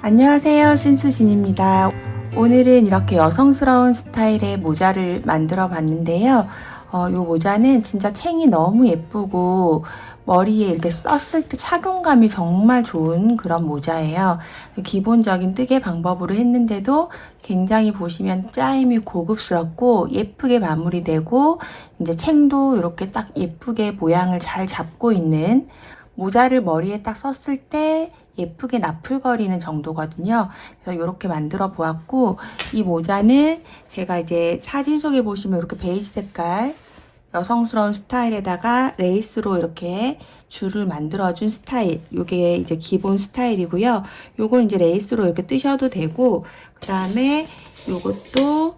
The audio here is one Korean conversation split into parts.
안녕하세요, 신수진입니다. 오늘은 이렇게 여성스러운 스타일의 모자를 만들어 봤는데요. 이 모자는 진짜 챙이 너무 예쁘고 머리에 이렇게 썼을 때 착용감이 정말 좋은 그런 모자예요. 기본적인 뜨개 방법으로 했는데도 굉장히 보시면 짜임이 고급스럽고 예쁘게 마무리되고, 이제 챙도 이렇게 딱 예쁘게 모양을 잘 잡고 있는, 모자를 머리에 딱 썼을 때 예쁘게 나풀거리는 정도거든요. 그래서 이렇게 만들어 보았고, 이 모자는 제가 이제 사진 속에 보시면 이렇게 베이지 색깔 여성스러운 스타일에다가 레이스로 이렇게 줄을 만들어준 스타일, 요게 이제 기본 스타일이고요. 요건 이제 레이스로 이렇게 뜨셔도 되고, 그 다음에 요것도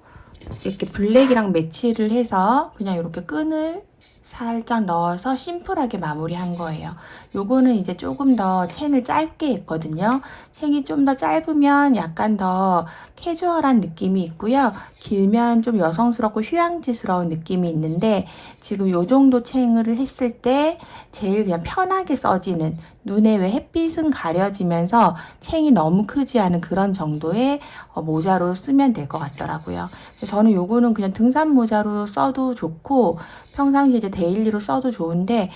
이렇게 블랙이랑 매치를 해서 그냥 이렇게 끈을 살짝 넣어서 심플하게 마무리한 거예요. 요거는 이제 조금 더 챙을 짧게 했거든요. 챙이 좀 더 짧으면 약간 더 캐주얼한 느낌이 있고요. 길면 좀 여성스럽고 휴양지스러운 느낌이 있는데, 지금 요 정도 챙을 했을 때 제일 그냥 편하게 써지는, 눈에 왜 햇빛은 가려지면서 챙이 너무 크지 않은 그런 정도의 모자로 쓰면 될 것 같더라고요. 저는 요거는 그냥 등산 모자로 써도 좋고 평상시에 이제 데일리로 써도 좋은데,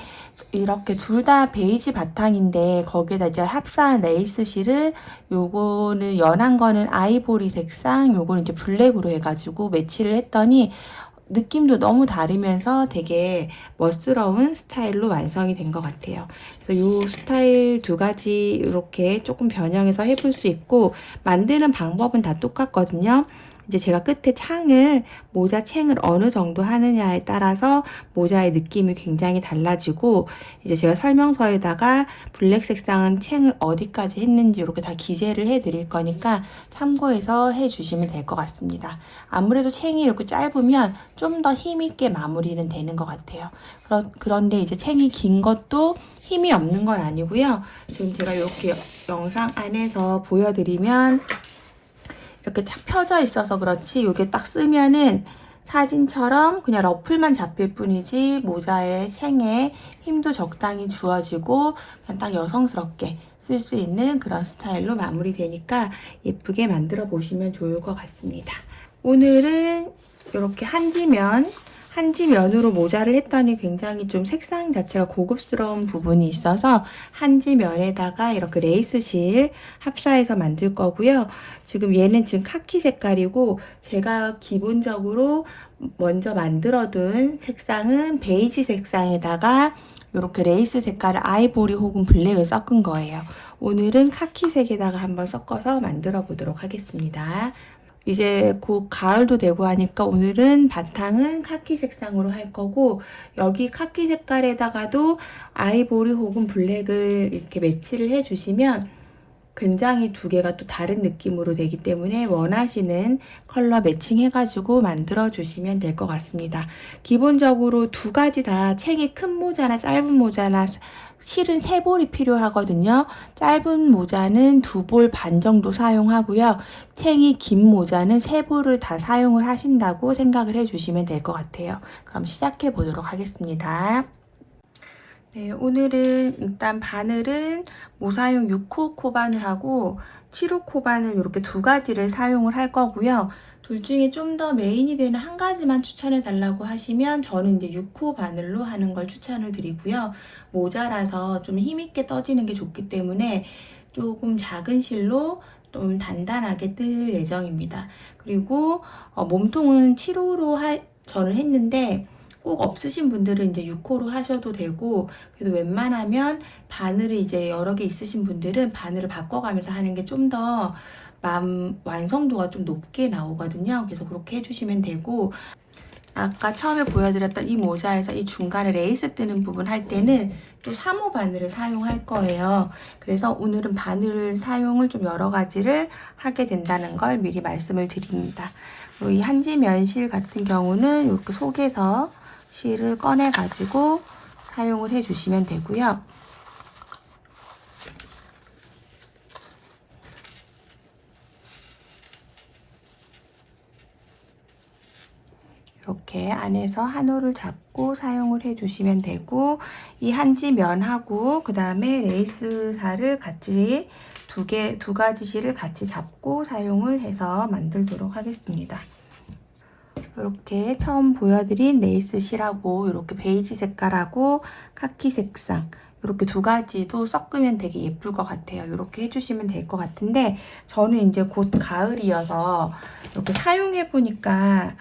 이렇게 둘 다 베이지 바탕인데 거기에다 이제 합사한 레이스 실을, 요거는 연한 거는 아이보리 색상, 요거는 이제 블랙으로 해가지고 매치를 했더니 느낌도 너무 다르면서 되게 멋스러운 스타일로 완성이 된 것 같아요. 그래서 이 스타일 두 가지 이렇게 조금 변형해서 해볼 수 있고, 만드는 방법은 다 똑같거든요. 이제 제가 끝에 창을, 모자 챙을 어느 정도 하느냐에 따라서 모자의 느낌이 굉장히 달라지고, 이제 제가 설명서에다가 블랙 색상은 챙을 어디까지 했는지 이렇게 다 기재를 해 드릴 거니까 참고해서 해 주시면 될 것 같습니다. 아무래도 챙이 이렇게 짧으면 좀 더 힘있게 마무리는 되는 것 같아요. 그런데 이제 챙이 긴 것도 힘이 없는 건 아니고요. 지금 제가 이렇게 영상 안에서 보여드리면 이렇게 딱 펴져 있어서 그렇지, 이게 딱 쓰면은 사진처럼 그냥 러플만 잡힐 뿐이지 모자에 챙에 힘도 적당히 주어지고 그냥 딱 여성스럽게 쓸 수 있는 그런 스타일로 마무리되니까 예쁘게 만들어 보시면 좋을 것 같습니다. 오늘은 이렇게 한지면으로 모자를 했더니 굉장히 좀 색상 자체가 고급스러운 부분이 있어서 한지면에다가 이렇게 레이스실 합사해서 만들 거고요. 지금 얘는 지금 카키 색깔이고, 제가 기본적으로 먼저 만들어둔 색상은 베이지 색상에다가 이렇게 레이스 색깔을 아이보리 혹은 블랙을 섞은 거예요. 오늘은 카키색에다가 한번 섞어서 만들어 보도록 하겠습니다. 이제 곧 가을도 되고 하니까 오늘은 바탕은 카키 색상으로 할 거고, 여기 카키 색깔에다가도 아이보리 혹은 블랙을 이렇게 매치를 해주시면 굉장히 두 개가 또 다른 느낌으로 되기 때문에 원하시는 컬러 매칭 해가지고 만들어 주시면 될 것 같습니다. 기본적으로 두 가지 다 챙이 큰 모자나 짧은 모자나 실은 3볼이 필요하거든요. 짧은 모자는 2볼 반 정도 사용하고요. 챙이 긴 모자는 3볼을 다 사용을 하신다고 생각을 해주시면 될 것 같아요. 그럼 시작해 보도록 하겠습니다. 네, 오늘은 일단 바늘은 모사용 6호 코바늘 하고 7호 코바늘 이렇게 두 가지를 사용을 할 거고요. 둘 중에 좀 더 메인이 되는 한 가지만 추천해 달라고 하시면 저는 이제 6호 바늘로 하는 걸 추천을 드리고요. 모자라서 좀 힘있게 떠지는 게 좋기 때문에 조금 작은 실로 좀 단단하게 뜰 예정입니다. 그리고 몸통은 7호로 저는 했는데, 꼭 없으신 분들은 이제 6호로 하셔도 되고, 그래도 웬만하면 바늘이 이제 여러 개 있으신 분들은 바늘을 바꿔가면서 하는 게 좀 더 완성도가 좀 높게 나오거든요. 그래서 그렇게 해주시면 되고, 아까 처음에 보여드렸던 이 모자에서 이 중간에 레이스 뜨는 부분 할 때는 또 3호 바늘을 사용할 거예요. 그래서 오늘은 바늘 사용을 좀 여러 가지를 하게 된다는 걸 미리 말씀을 드립니다. 그리고 이 한지면실 같은 경우는 이렇게 속에서 실을 꺼내 가지고 사용을 해 주시면 되고요. 이렇게 안에서 한 홀을 잡고 사용을 해 주시면 되고, 이 한지면하고 그 다음에 레이스살을 같이 두 가지 실을 같이 잡고 사용을 해서 만들도록 하겠습니다. 이렇게 처음 보여드린 레이스 실하고 이렇게 베이지 색깔하고 카키 색상 이렇게 두 가지도 섞으면 되게 예쁠 것 같아요. 이렇게 해주시면 될 것 같은데 저는 이제 곧 가을이어서 이렇게 사용해 보니까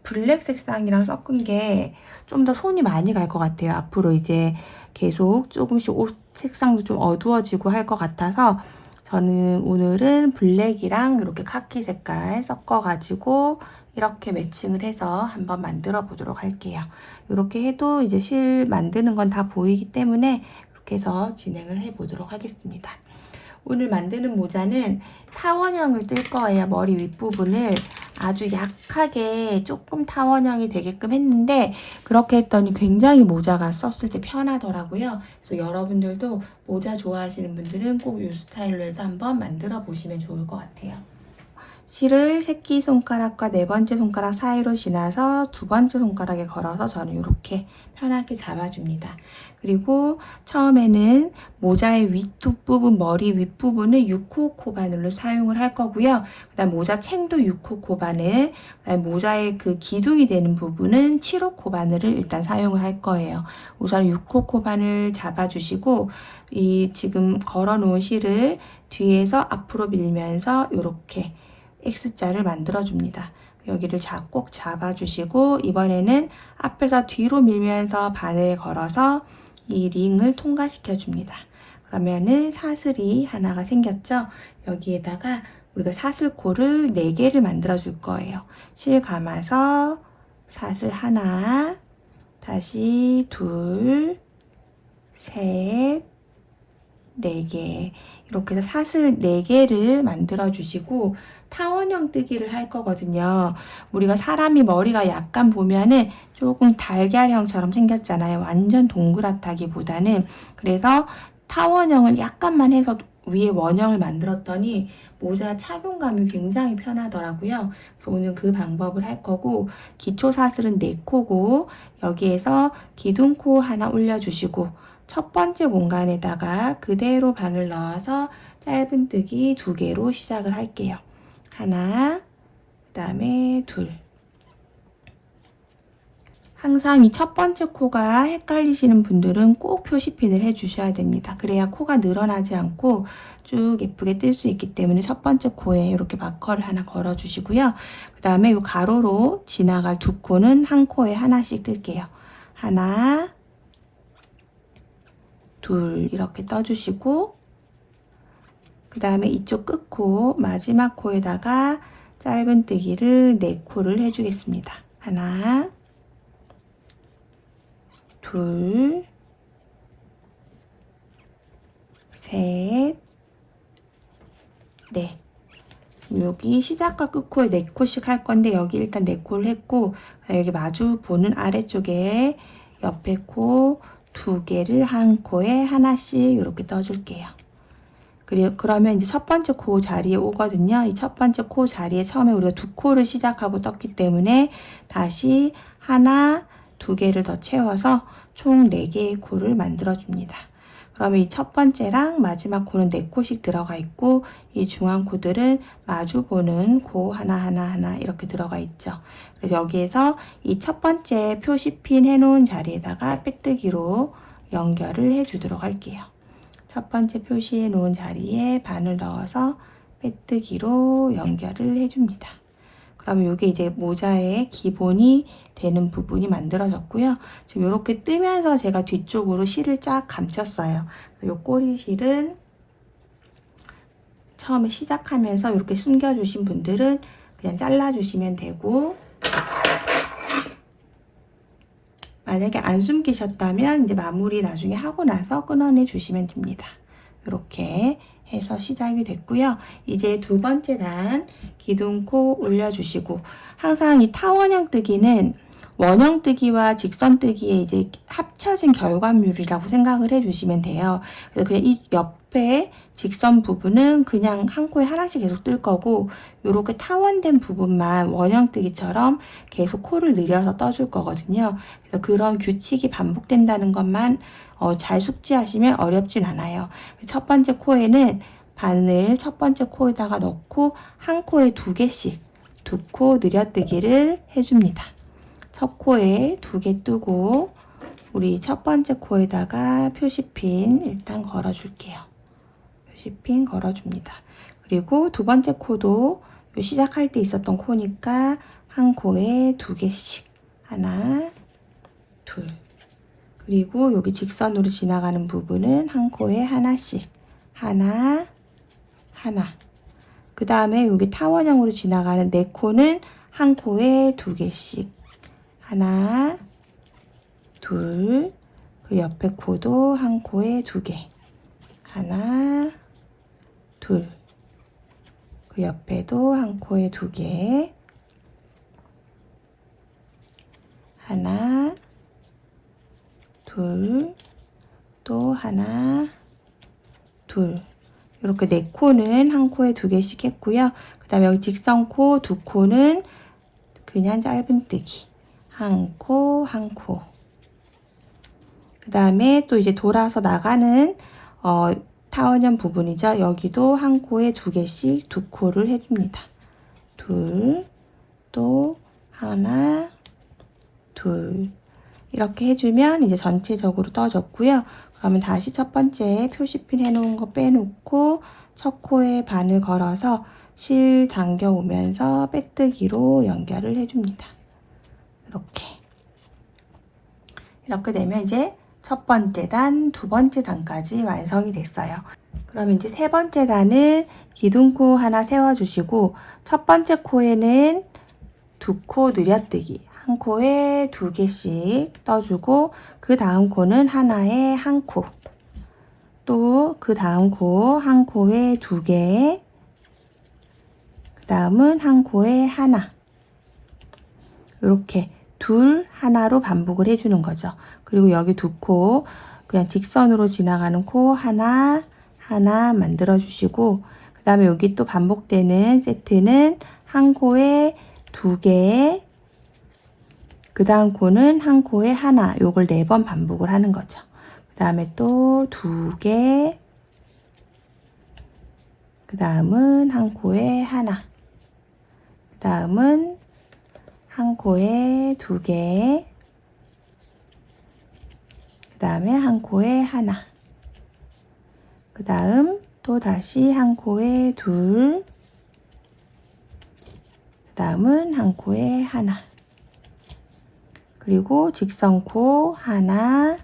블랙 색상이랑 섞은 게 좀 더 손이 많이 갈 것 같아요. 앞으로 이제 계속 조금씩 옷 색상도 좀 어두워지고 할 것 같아서 저는 오늘은 블랙이랑 이렇게 카키 색깔 섞어가지고 이렇게 매칭을 해서 한번 만들어 보도록 할게요. 이렇게 해도 이제 실 만드는 건 다 보이기 때문에 이렇게 해서 진행을 해 보도록 하겠습니다. 오늘 만드는 모자는 타원형을 뜰 거예요. 머리 윗부분을 아주 약하게 조금 타원형이 되게끔 했는데 그렇게 했더니 굉장히 모자가 썼을 때 편하더라고요. 그래서 여러분들도 모자 좋아하시는 분들은 꼭 이 스타일로 해서 한번 만들어 보시면 좋을 것 같아요. 실을 새끼손가락과 네 번째 손가락 사이로 지나서 두 번째 손가락에 걸어서 저는 이렇게 편하게 잡아줍니다. 그리고 처음에는 모자의 윗부분, 머리 윗부분은 6호 코바늘로 사용을 할 거고요. 그 다음 모자 챙도 6호 코바늘, 그 다음 모자의 그 기둥이 되는 부분은 7호 코바늘을 일단 사용을 할 거예요. 우선 6호 코바늘 잡아주시고 이 지금 걸어 놓은 실을 뒤에서 앞으로 밀면서 이렇게 X자를 만들어줍니다. 여기를 꼭 잡아주시고 이번에는 앞에서 뒤로 밀면서 바늘 걸어서 이 링을 통과시켜줍니다. 그러면은 사슬이 하나가 생겼죠? 여기에다가 우리가 사슬코를 4개를 만들어 줄 거예요. 실 감아서 사슬 하나, 다시 둘, 셋, 4개 이렇게 해서 사슬 4개를 만들어 주시고 타원형 뜨기를 할 거거든요. 우리가 사람이 머리가 약간 보면은 조금 달걀형처럼 생겼잖아요. 완전 동그랗다기보다는. 그래서 타원형을 약간만 해서 위에 원형을 만들었더니 모자 착용감이 굉장히 편하더라고요. 그래서 오늘 그 방법을 할 거고 기초 사슬은 4코고 여기에서 기둥코 하나 올려주시고 첫 번째 공간에다가 그대로 바늘 넣어서 짧은뜨기 2개로 시작을 할게요. 하나, 그 다음에 둘. 항상 이 첫 번째 코가 헷갈리시는 분들은 꼭 표시핀을 해주셔야 됩니다. 그래야 코가 늘어나지 않고 쭉 예쁘게 뜰 수 있기 때문에 첫 번째 코에 이렇게 마커를 하나 걸어주시고요. 그 다음에 이 가로로 지나갈 2코는 한 코에 하나씩 뜰게요. 하나, 둘 이렇게 떠주시고 그 다음에 이쪽 끝코 마지막 코에다가 짧은뜨기를 4코를 해주겠습니다. 하나, 둘, 셋, 넷. 여기 시작과 끝코에 4코씩 할 건데 여기 일단 4코를 했고 여기 마주 보는 아래쪽에 옆에 코 2개를 한 코에 하나씩 이렇게 떠줄게요. 그러면 이제 첫 번째 코 자리에 오거든요. 이 첫 번째 코 자리에 처음에 우리가 2코를 시작하고 떴기 때문에 다시 하나, 2개를 더 채워서 총 4개의 코를 만들어줍니다. 그러면 이 첫 번째랑 마지막 코는 4코씩 들어가 있고 이 중앙 코들은 마주 보는 코 하나 이렇게 들어가 있죠. 그래서 여기에서 이 첫 번째 표시핀 해놓은 자리에다가 빼뜨기로 연결을 해주도록 할게요. 첫 번째 표시해 놓은 자리에 바늘 넣어서 빼뜨기로 연결을 해줍니다. 그러면 이게 이제 모자의 기본이 되는 부분이 만들어졌고요. 지금 이렇게 뜨면서 제가 뒤쪽으로 실을 쫙 감췄어요. 이 꼬리 실은 처음에 시작하면서 이렇게 숨겨주신 분들은 그냥 잘라주시면 되고 만약에 안 숨기셨다면 이제 마무리 나중에 하고 나서 끊어내 주시면 됩니다. 이렇게 해서 시작이 됐고요. 이제 두 번째 단 기둥코 올려주시고 항상 이 타원형 뜨기는 원형 뜨기와 직선 뜨기의 이제 합쳐진 결과물이라고 생각을 해주시면 돼요. 그래서 그냥 이 옆에 직선 부분은 그냥 한 코에 하나씩 계속 뜰 거고 이렇게 타원된 부분만 원형 뜨기처럼 계속 코를 늘려서 떠줄 거거든요. 그래서 그런 규칙이 반복된다는 것만 잘 숙지하시면 어렵진 않아요. 첫 번째 코에는 바늘 첫 번째 코에다가 넣고 한 코에 2개씩 2코 늘려뜨기를 해줍니다. 첫 코에 2개 뜨고 우리 첫 번째 코에다가 표시핀 일단 걸어줄게요. 표시핀 걸어줍니다. 그리고 두 번째 코도 시작할 때 있었던 코니까 한 코에 2개씩 하나, 둘. 그리고 여기 직선으로 지나가는 부분은 한 코에 하나씩 하나, 하나. 그 다음에 여기 타원형으로 지나가는 4코는 한 코에 2개씩 하나, 둘. 그 옆에 코도 한 코에 2개 하나, 둘. 그 옆에도 한 코에 2개 하나, 둘, 또 하나, 둘. 이렇게 4코는 한 코에 2개씩 했고요. 그 다음에 여기 직선코 2코는 그냥 짧은뜨기 한 코, 한 코. 그 다음에 또 이제 돌아서 나가는 타원형 부분이죠. 여기도 한 코에 2개씩 2코를 해줍니다. 둘, 또 하나, 둘. 이렇게 해주면 이제 전체적으로 떠졌고요. 그러면 다시 첫 번째 표시핀 해놓은 거 빼놓고 첫 코에 바늘 걸어서 실 당겨 오면서 빼뜨기로 연결을 해줍니다. 이렇게 되면 이제 첫 번째 단, 두 번째 단까지 완성이 됐어요. 그럼 이제 세 번째 단은 기둥코 하나 세워주시고 첫 번째 코에는 2코 늘려뜨기 한 코에 2개씩 떠주고 그 다음 코는 하나에 한 코, 또 그 다음 코 한 코에 2개, 그 다음은 한 코에 하나. 이렇게 둘 하나로 반복을 해주는 거죠. 그리고 여기 2코 그냥 직선으로 지나가는 코 하나 하나 만들어 주시고 그 다음에 여기 또 반복되는 세트는 한 코에 2개, 그 다음 코는 한 코에 하나. 요걸 4번 반복을 하는 거죠. 그 다음에 또 2개, 그 다음은 한 코에 하나, 그 다음은 한 코에 2개, 그 다음에 한 코에 하나, 그 다음 또 다시 한 코에 2, 그 다음은 한 코에 하나, 그리고 직선코 하나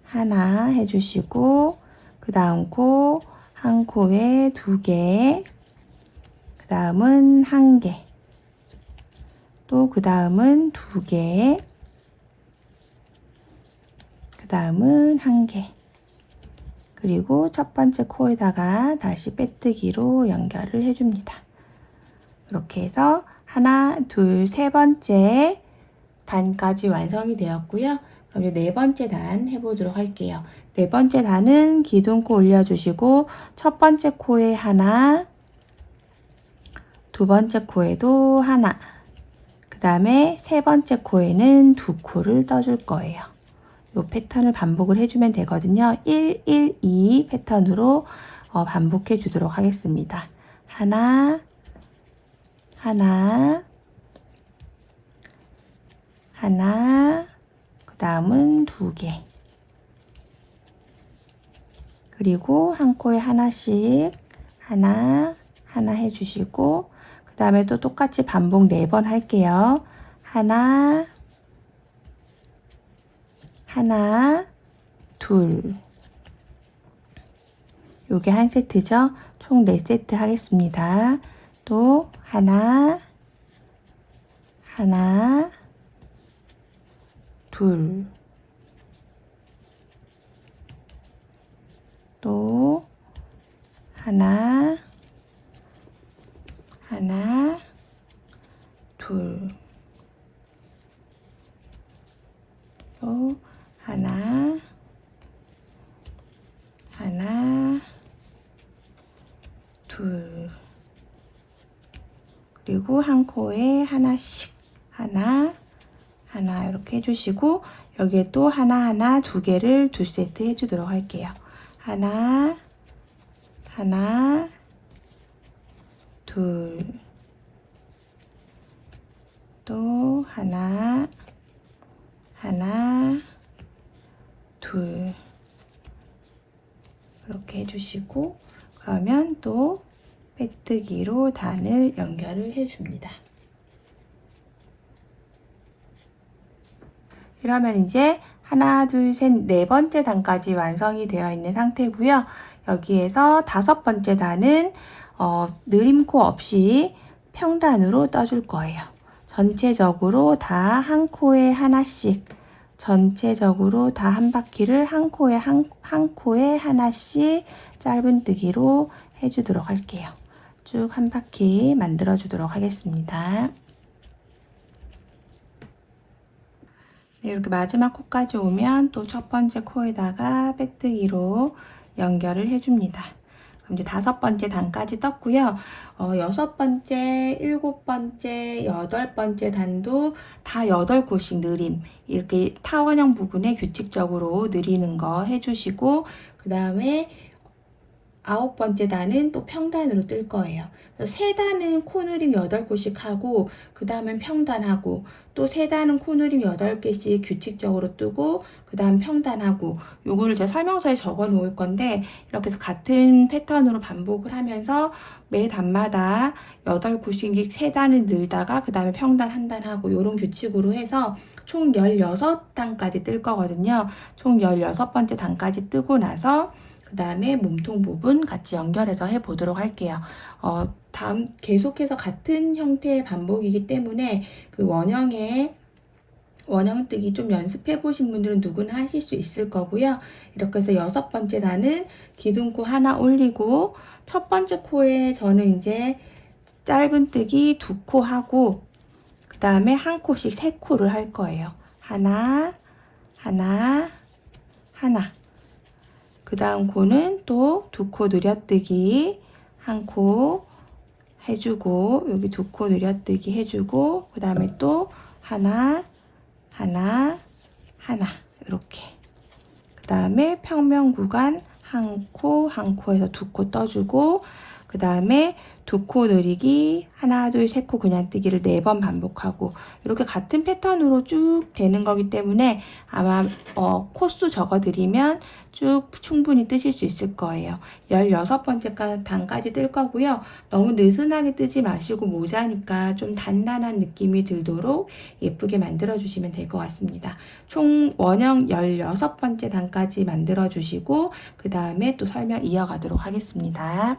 하나 해주시고 그 다음 코 한 코에 2개, 그 다음은 1개, 또 그 다음은 2개, 그 다음은 1개. 그리고 첫 번째 코에다가 다시 빼뜨기로 연결을 해줍니다. 이렇게 해서 하나, 둘, 세 번째 단까지 완성이 되었고요. 그럼 이제 네 번째 단 해보도록 할게요. 네 번째 단은 기둥코 올려주시고 첫 번째 코에 하나, 두 번째 코에도 하나, 그 다음에 세 번째 코에는 2코를 떠줄 거예요. 이 패턴을 반복을 해주면 되거든요. 1, 1, 2 패턴으로 반복해 주도록 하겠습니다. 하나, 하나, 하나, 그 다음은 2개. 그리고 한 코에 하나씩 하나, 하나 해주시고 그 다음에 또 똑같이 반복 4번 할게요. 하나, 하나, 둘. 요게 한 세트죠. 총 4세트 하겠습니다. 또 하나, 하나, 둘, 또 하나, 하나, 둘, 또 하나, 하나, 둘. 그리고 한 코에 하나씩 하나, 하나 이렇게 해주시고 여기에 또 하나하나 2개를 2세트 해주도록 할게요. 하나, 하나, 둘, 또 하나, 하나, 둘, 이렇게 해주시고, 그러면 또 빼뜨기로 단을 연결을 해줍니다. 이러면 이제 하나, 둘, 셋, 네 번째 단까지 완성이 되어 있는 상태고요. 여기에서 다섯 번째 단은 느림코 없이 평단으로 떠줄 거예요. 전체적으로 다 한 코에 하나씩, 전체적으로 다 한 바퀴를 한 코에 하나씩 짧은뜨기로 해주도록 할게요. 쭉 한 바퀴 만들어 주도록 하겠습니다. 네, 이렇게 마지막 코까지 오면 또 첫 번째 코에다가 빼뜨기로 연결을 해줍니다. 그럼 이제 다섯 번째 단까지 떴고요. 여섯 번째, 일곱 번째, 여덟 번째 단도 다 8코씩 느림. 이렇게 타원형 부분에 규칙적으로 느리는 거 해주시고, 그 다음에 아홉 번째 단은 또 평단으로 뜰 거예요. 세 단은 코느림 8코씩 하고, 그 다음엔 평단하고, 또 세 단은 코느림 8개씩 규칙적으로 뜨고, 그 다음 평단하고, 요거를 제가 설명서에 적어 놓을 건데, 이렇게 해서 같은 패턴으로 반복을 하면서 매 단마다 8코씩 세 단을 늘다가, 그 다음에 평단 한 단 하고, 요런 규칙으로 해서 총 16단까지 뜰 거거든요. 총 16번째 단까지 뜨고 나서, 그 다음에 몸통 부분 같이 연결해서 해보도록 할게요. 다음 계속해서 같은 형태의 반복이기 때문에 그 원형뜨기 좀 연습해 보신 분들은 누구나 하실 수 있을 거고요. 이렇게 해서 여섯 번째 단은 기둥코 하나 올리고, 첫 번째 코에 저는 이제 짧은뜨기 2코 하고, 그 다음에 한 코씩 3코를 할 거예요. 하나, 하나, 하나. 그 다음 코는 또 2코 늘려뜨기, 한 코 해주고, 여기 2코 늘려뜨기 해주고, 그 다음에 또 하나, 하나, 하나, 이렇게. 그 다음에 평면 구간 한 코에서 2코 떠주고, 그 다음에 2코 늘리기, 하나, 둘, 셋 코 그냥 뜨기를 4번 반복하고, 이렇게 같은 패턴으로 쭉 되는 거기 때문에 아마 코수 적어드리면 쭉 충분히 뜨실 수 있을 거예요. 16번째 단까지 뜰 거고요. 너무 느슨하게 뜨지 마시고 모자니까 좀 단단한 느낌이 들도록 예쁘게 만들어 주시면 될 것 같습니다. 총 원형 16번째 단까지 만들어 주시고, 그 다음에 또 설명 이어가도록 하겠습니다.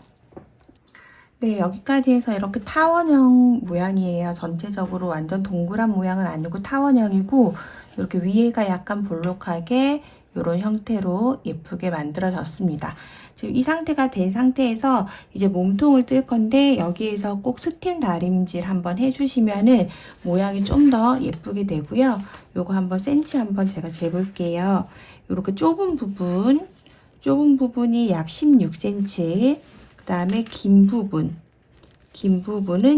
네, 여기까지 해서 이렇게 타원형 모양이에요. 전체적으로 완전 동그란 모양은 아니고 타원형이고, 이렇게 위에가 약간 볼록하게 이런 형태로 예쁘게 만들어졌습니다. 지금 이 상태가 된 상태에서 이제 몸통을 뜰 건데, 여기에서 꼭 스팀 다림질 한번 해주시면은 모양이 좀 더 예쁘게 되고요. 요거 한번 센치 한번 제가 재볼게요. 이렇게 좁은 부분이 약 16cm, 그 다음에 긴 부분은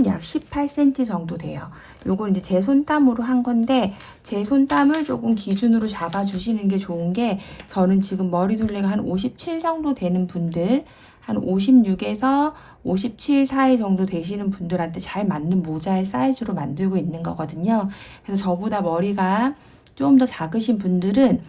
약 18cm 정도 돼요. 요걸 이제 제 손땀으로 한 건데, 제 손땀을 조금 기준으로 잡아 주시는 게 좋은 게, 저는 지금 머리 둘레가 한 57 정도 되는 분들, 한 56에서 57 사이 정도 되시는 분들한테 잘 맞는 모자의 사이즈로 만들고 있는 거거든요. 그래서 저보다 머리가 좀 더 작으신 분들은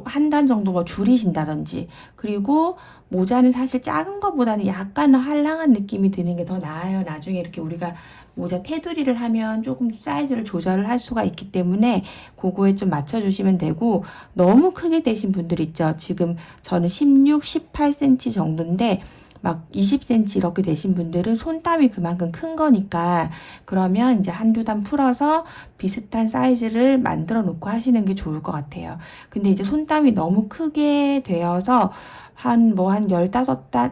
한 단 정도 뭐 줄이신다든지, 그리고 모자는 사실 작은 것보다는 약간 한량한 느낌이 드는 게 더 나아요. 나중에 이렇게 우리가 모자 테두리를 하면 조금 사이즈를 조절을 할 수가 있기 때문에 그거에 좀 맞춰주시면 되고, 너무 크게 되신 분들 있죠. 지금 저는 16, 18cm 정도인데 막 20cm 이렇게 되신 분들은 손땀이 그만큼 큰 거니까, 그러면 이제 한두 단 풀어서 비슷한 사이즈를 만들어 놓고 하시는 게 좋을 것 같아요. 근데 이제 손땀이 너무 크게 되어서 한 15단,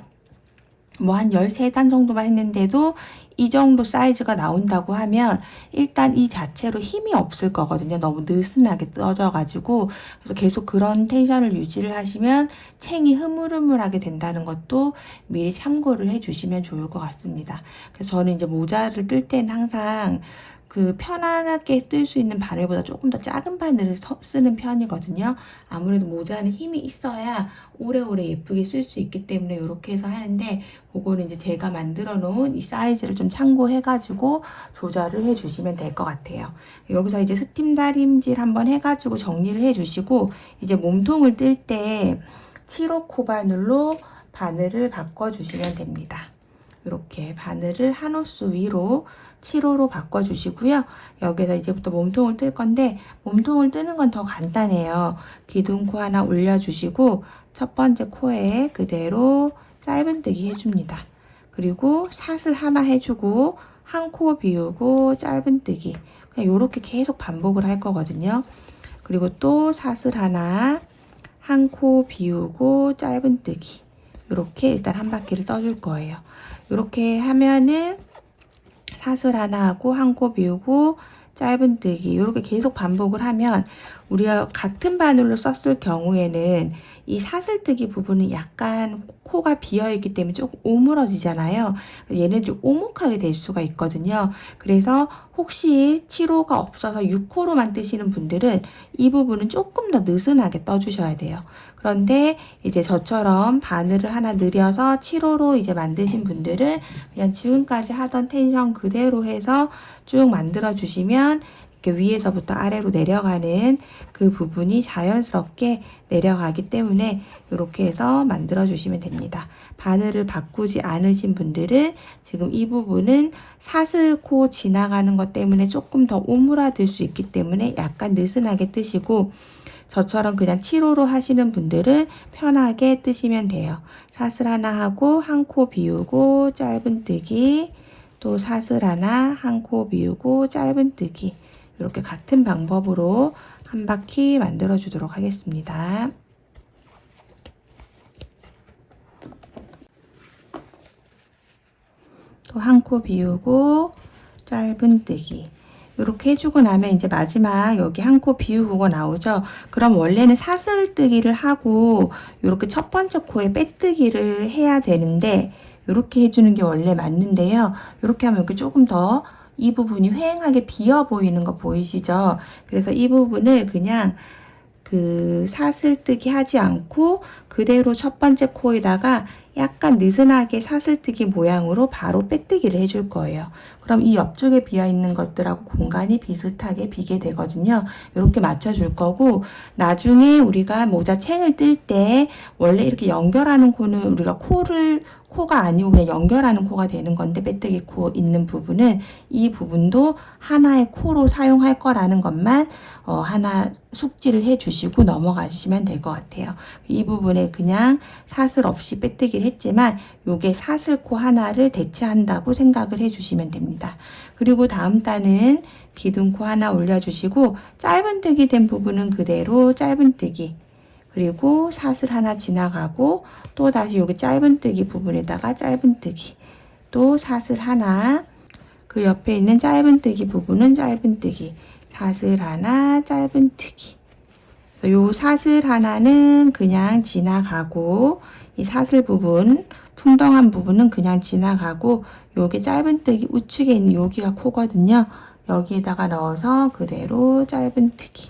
한 13단 정도만 했는데도 이 정도 사이즈가 나온다고 하면 일단 이 자체로 힘이 없을 거거든요. 너무 느슨하게 떠져가지고. 그래서 계속 그런 텐션을 유지를 하시면 챙이 흐물흐물하게 된다는 것도 미리 참고를 해주시면 좋을 것 같습니다. 그래서 저는 이제 모자를 뜰 때는 항상 그 편안하게 뜰 수 있는 바늘보다 조금 더 작은 바늘을 쓰는 편이거든요. 아무래도 모자는 힘이 있어야 오래오래 예쁘게 쓸 수 있기 때문에 이렇게 해서 하는데, 그거는 이제 제가 만들어 놓은 이 사이즈를 좀 참고해 가지고 조절을 해 주시면 될 것 같아요. 여기서 이제 스팀 다림질 한번 해 가지고 정리를 해 주시고, 이제 몸통을 뜰 때 7호 코 바늘로 바늘을 바꿔 주시면 됩니다. 이렇게 바늘을 한 호수 위로 7호로 바꿔 주시고요. 여기서 이제부터 몸통을 뜰 건데, 몸통을 뜨는 건 더 간단해요. 기둥코 하나 올려 주시고 첫 번째 코에 그대로 짧은뜨기 해줍니다. 그리고 샷을 하나 해주고 한 코 비우고 짧은뜨기, 그냥 이렇게 계속 반복을 할 거거든요. 그리고 또 샷을 하나, 한 코 비우고 짧은뜨기, 이렇게 일단 한 바퀴를 떠줄 거예요. 이렇게 하면은 샷을 하나 하고 한 코 비우고 짧은뜨기, 이렇게 계속 반복을 하면, 우리가 같은 바늘로 썼을 경우에는 이 사슬뜨기 부분은 약간 코가 비어있기 때문에 조금 오므러지잖아요. 얘네들이 오목하게 될 수가 있거든요. 그래서 혹시 7호가 없어서 6호로만 뜨시는 분들은 이 부분은 조금 더 느슨하게 떠주셔야 돼요. 그런데 이제 저처럼 바늘을 하나 늘려서 7호로 이제 만드신 분들은 그냥 지금까지 하던 텐션 그대로 해서 쭉 만들어 주시면 이렇게 위에서부터 아래로 내려가는 그 부분이 자연스럽게 내려가기 때문에 이렇게 해서 만들어 주시면 됩니다. 바늘을 바꾸지 않으신 분들은 지금 이 부분은 사슬코 지나가는 것 때문에 조금 더 오므라들 수 있기 때문에 약간 느슨하게 뜨시고, 저처럼 그냥 7호로 하시는 분들은 편하게 뜨시면 돼요. 사슬 하나 하고 한 코 비우고 짧은뜨기, 또 사슬 하나, 한 코 비우고 짧은뜨기, 이렇게 같은 방법으로 한 바퀴 만들어 주도록 하겠습니다. 또 한 코 비우고 짧은뜨기, 이렇게 해주고 나면 이제 마지막 여기 한 코 비우고 나오죠. 그럼 원래는 사슬뜨기를 하고 이렇게 첫 번째 코에 빼뜨기를 해야 되는데, 이렇게 해주는 게 원래 맞는데요. 이렇게 하면 여기 조금 더 이 부분이 휑하게 비어 보이는 거 보이시죠? 그래서 이 부분을 그냥 그 사슬뜨기 하지 않고 그대로 첫 번째 코에다가 약간 느슨하게 사슬뜨기 모양으로 바로 빼뜨기를 해줄 거예요. 그럼 이 옆쪽에 비어있는 것들하고 공간이 비슷하게 비게 되거든요. 이렇게 맞춰줄 거고, 나중에 우리가 모자 챙을 뜰 때 원래 이렇게 연결하는 코는 우리가 코가 아니고 그냥 연결하는 코가 되는 건데, 빼뜨기 코 있는 부분은 이 부분도 하나의 코로 사용할 거라는 것만 하나 숙지를 해 주시고 넘어가 주시면 될 것 같아요. 이 부분에 그냥 사슬 없이 빼뜨기를 했지만 요게 사슬코 하나를 대체한다고 생각을 해 주시면 됩니다. 그리고 다음 단은 기둥코 하나 올려주시고 짧은뜨기 된 부분은 그대로 짧은뜨기, 그리고 사슬 하나 지나가고 또 다시 여기 짧은뜨기 부분에다가 짧은뜨기, 또 사슬 하나, 그 옆에 있는 짧은뜨기 부분은 짧은뜨기, 사슬 하나, 짧은뜨기. 요 사슬 하나는 그냥 지나가고, 이 사슬 부분, 풍덩한 부분은 그냥 지나가고, 요게 짧은뜨기 우측에 있는 여기가 코거든요. 여기에다가 넣어서 그대로 짧은뜨기.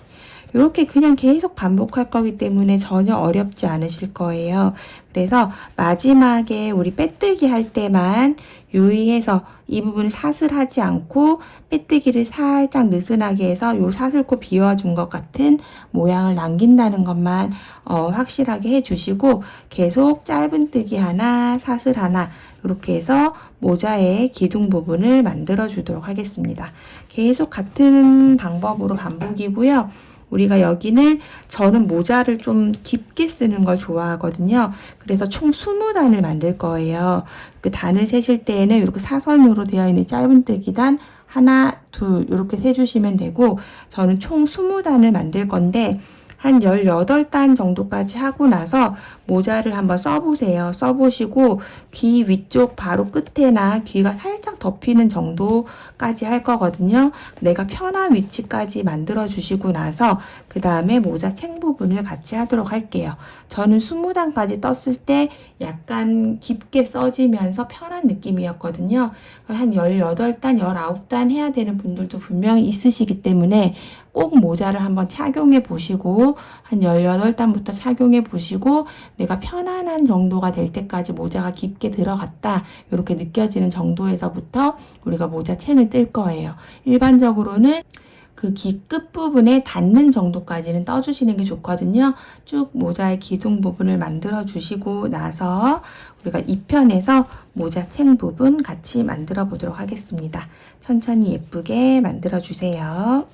이렇게 그냥 계속 반복할 거기 때문에 전혀 어렵지 않으실 거예요. 그래서 마지막에 우리 빼뜨기 할 때만 유의해서 이 부분을 사슬하지 않고 빼뜨기를 살짝 느슨하게 해서 요 사슬코 비워준 것 같은 모양을 남긴다는 것만 확실하게 해주시고, 계속 짧은뜨기 하나, 사슬 하나, 이렇게 해서 모자의 기둥 부분을 만들어 주도록 하겠습니다. 계속 같은 방법으로 반복이고요. 우리가 여기는, 저는 모자를 좀 깊게 쓰는 걸 좋아하거든요. 그래서 총 20단을 만들 거예요. 그 단을 세실 때에는 이렇게 사선으로 되어 있는 짧은뜨기 단 하나, 둘 이렇게 세주시면 되고, 저는 총 20단을 만들 건데 한 18단 정도까지 하고 나서 모자를 한번 써보세요. 써보시고 귀 위쪽 바로 끝에나 귀가 살짝 덮이는 정도까지 할 거거든요. 내가 편한 위치까지 만들어 주시고 나서 그 다음에 모자 챙 부분을 같이 하도록 할게요. 저는 20단까지 떴을 때 약간 깊게 써지면서 편한 느낌이었거든요. 한 18단, 19단 해야 되는 분들도 분명히 있으시기 때문에 꼭 모자를 한번 착용해 보시고 한 18단부터 착용해 보시고 내가 편안한 정도가 될 때까지 모자가 깊게 들어갔다 이렇게 느껴지는 정도에서부터 우리가 모자 챙을 뜰 거예요. 일반적으로는 그 귀 끝부분에 닿는 정도까지는 떠주시는 게 좋거든요. 쭉 모자의 기둥 부분을 만들어 주시고 나서 우리가 2편에서 모자 챙 부분 같이 만들어 보도록 하겠습니다. 천천히 예쁘게 만들어 주세요.